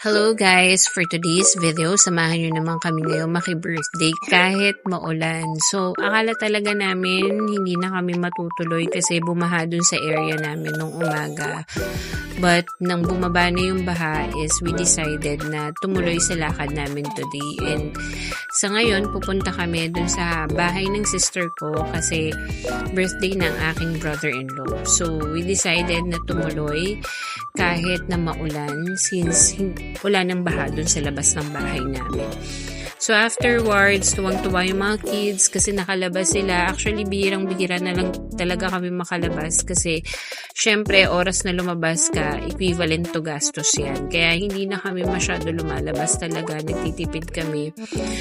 Hello guys! For today's video, samahan nyo naman kami ngayon maki-birthday kahit maulan. So, akala talaga namin hindi na kami matutuloy kasi bumaha dun sa area namin nung umaga. But, nang bumaba na yung baha is we decided na tumuloy sa lakad namin today. And sa ngayon, pupunta kami dun sa bahay ng sister ko kasi birthday ng aking brother-in-law. So, we decided na tumuloy kahit na maulan since wala nang baha dun sa labas ng bahay namin. So afterwards, tuwang-tuwa yung mga kids kasi nakalabas sila. Actually, bihirang-bihira na lang talaga kami makalabas kasi syempre, oras na lumabas ka, equivalent to gastos yan. Kaya hindi na kami masyado lumalabas talaga, nagtitipid kami.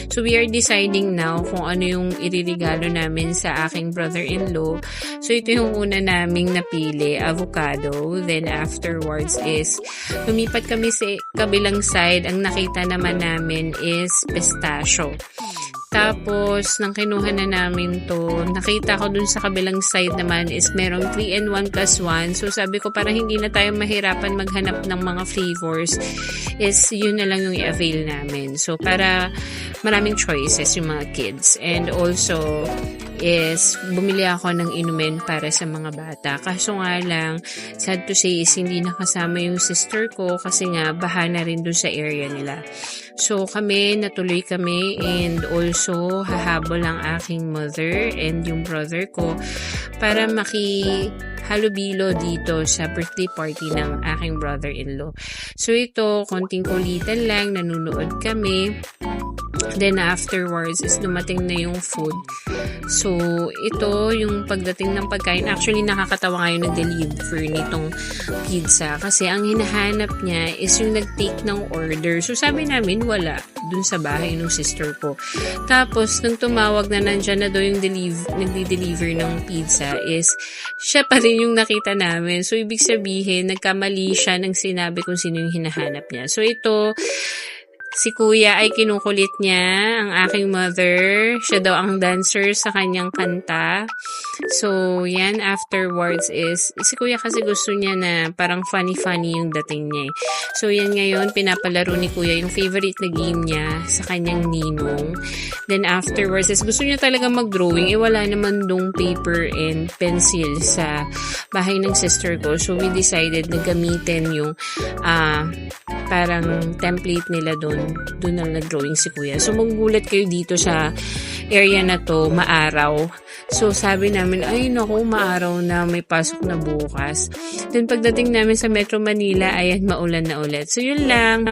So we are deciding now kung ano yung iririgalo namin sa aking brother-in-law. So ito yung una naming napili, avocado. Then afterwards is, lumipat kami sa kabilang side. Ang nakita naman namin is pistachio. Tapos, nang kinuha na namin to, nakita ko dun sa kabilang side naman is merong 3-in-1 plus 1. So, sabi ko para hindi na tayo mahirapan maghanap ng mga flavors, is yun na lang yung i-avail namin. So, para maraming choices yung mga kids. And also, is bumili ako ng inumin para sa mga bata. Kaso nga lang, sad to say is hindi nakasama yung sister ko kasi nga baha na rin dun sa area nila. So natuloy kami and also hahabol ang aking mother and yung brother ko para makihalubilo dito sa birthday party ng aking brother-in-law. So ito, konting kulitan lang, nanunood kami. Then afterwards is dumating na yung food. So ito yung pagdating ng pagkain. Actually nakakatawa ngayon nag-deliver nitong pizza kasi ang hinahanap niya is yung nag-take ng order. So sabi namin wala dun sa bahay ng sister ko. Tapos nung tumawag na nandyan na daw yung nagdi-deliver ng pizza is siya pa rin yung nakita namin. So ibig sabihin nagkamali siya nang sinabi kung sino yung hinahanap niya. So ito, si kuya ay kinukulit niya ang aking mother. Siya daw ang dancer sa kanyang kanta. So, yan, afterwards is, si kuya kasi gusto niya na parang funny-funny yung dating niya. So, yan ngayon, pinapalaro ni kuya yung favorite na game niya sa kanyang ninong. Then, afterwards is, gusto niya talaga mag-drawing. Wala naman dong paper and pencil sa bahay ng sister ko. So, we decided na gamitin yung parang template nila doon na nag-drawing si kuya. So, magugulat kayo dito sa area na to, maaraw. So, sabi namin, ay naku, maaraw na, may pasok na bukas. Then, pagdating namin sa Metro Manila, ayan, maulan na ulit. So, yun lang.